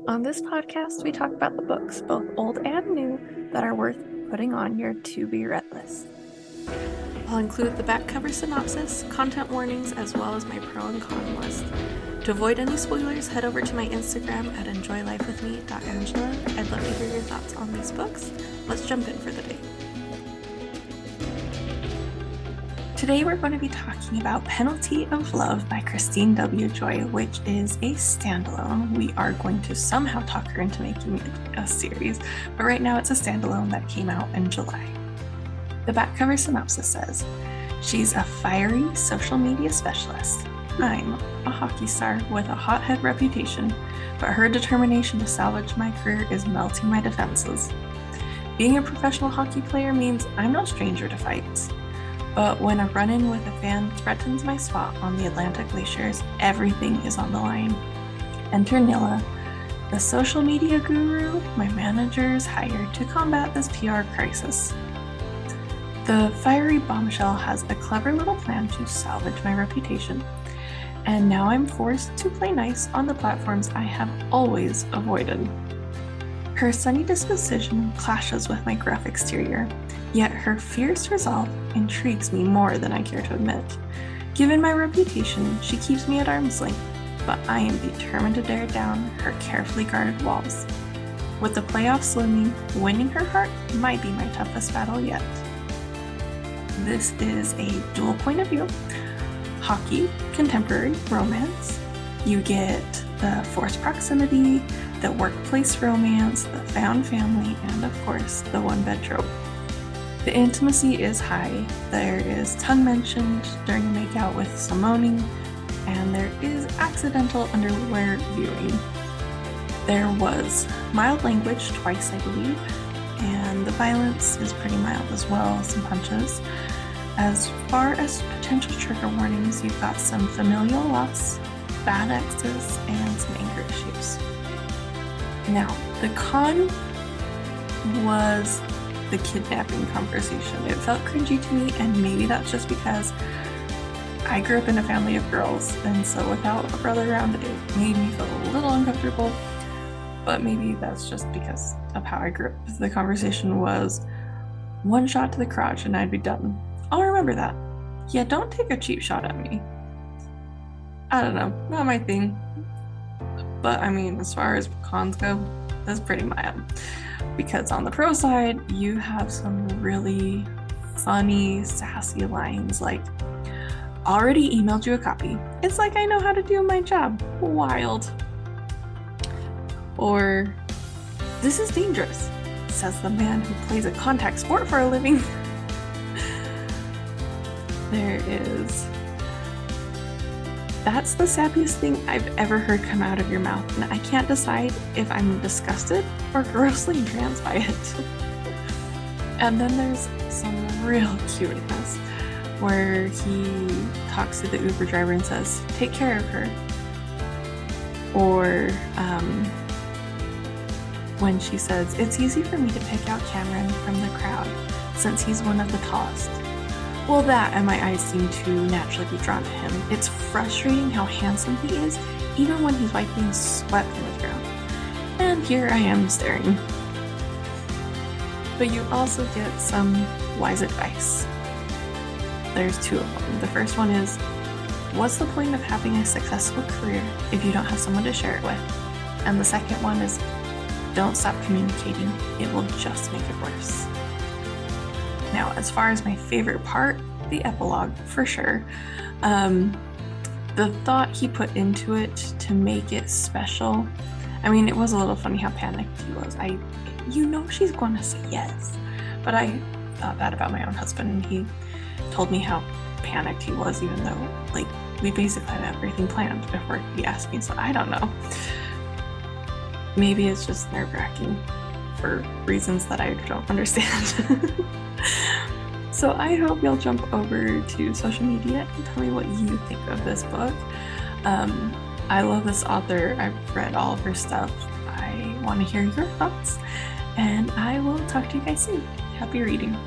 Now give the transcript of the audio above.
On this podcast, we talk about the books, both old and new, that are worth putting on your to-be-read list. I'll include the back cover synopsis, content warnings, as well as my pro and con list. To avoid any spoilers, head over to my Instagram at enjoylifewithme.angela. I'd love to hear your thoughts on these books. Let's jump in for the day. Today we're going to be talking about Penalty of Love by Kristine W. Joy, which is a standalone. We are going to somehow talk her into making it a series, but right now it's a standalone that came out in July. The back cover synopsis says, she's a fiery social media specialist. I'm a hockey star with a hothead reputation, but her determination to salvage my career is melting my defenses. Being a professional hockey player means I'm no stranger to fights. But when a run-in with a fan threatens my spot on the Atlantic glaciers, everything is on the line. Enter Nilla, the social media guru my managers hired to combat this PR crisis. The fiery bombshell has a clever little plan to salvage my reputation, and now I'm forced to play nice on the platforms I have always avoided. Her sunny disposition clashes with my gruff exterior, yet her fierce resolve intrigues me more than I care to admit. Given my reputation, she keeps me at arm's length, but I am determined to tear down her carefully guarded walls. With the playoffs looming, winning her heart might be my toughest battle yet. This is a dual point of view: hockey, contemporary, romance. You get the forced proximity, the workplace romance, the found family, and of course, the one-bed trope. The intimacy is high. There is tongue mentioned during a makeout with some moaning, and there is accidental underwear viewing. There was mild language twice, I believe, and the violence is pretty mild as well, some punches. As far as potential trigger warnings, you've got some familial loss, bad exes, and some anger issues. Now, the con was the kidnapping conversation. It felt cringy to me, and maybe that's just because I grew up in a family of girls, and so without a brother around, it made me feel a little uncomfortable, but maybe that's just because of how I grew up. The conversation was one shot to the crotch and I'd be done. I'll remember that. Yeah, don't take a cheap shot at me. I don't know, not my thing. But I mean, as far as cons go, that's pretty mild. Because on the pro side, you have some really funny, sassy lines like, already emailed you a copy. It's like I know how to do my job. Wild. Or, this is dangerous, says the man who plays a contact sport for a living. There is, that's the sappiest thing I've ever heard come out of your mouth, and I can't decide if I'm disgusted or grossly entranced by it. And then there's some real cuteness where he talks to the Uber driver and says, take care of her. Or when she says, it's easy for me to pick out Cameron from the crowd since he's one of the tallest. Well, that and my eyes seem to naturally be drawn to him. It's frustrating how handsome he is, even when he's wiping sweat from his brow. And here I am staring. But you also get some wise advice. There's two of them. The first one is, what's the point of having a successful career if you don't have someone to share it with? And the second one is, don't stop communicating. It will just make it worse. Now, as far as my favorite part, the epilogue, for sure. The thought he put into it to make it special. I mean, it was a little funny how panicked he was. You know she's going to say yes. But I thought that about my own husband, and he told me how panicked he was, even though, like, we basically had everything planned before he asked me, so I don't know. Maybe it's just nerve-wracking for reasons that I don't understand. So I hope you'll jump over to social media and tell me what you think of this book. I love this author. I've read all of her stuff. I want to hear your thoughts, and I will talk to you guys soon. Happy reading.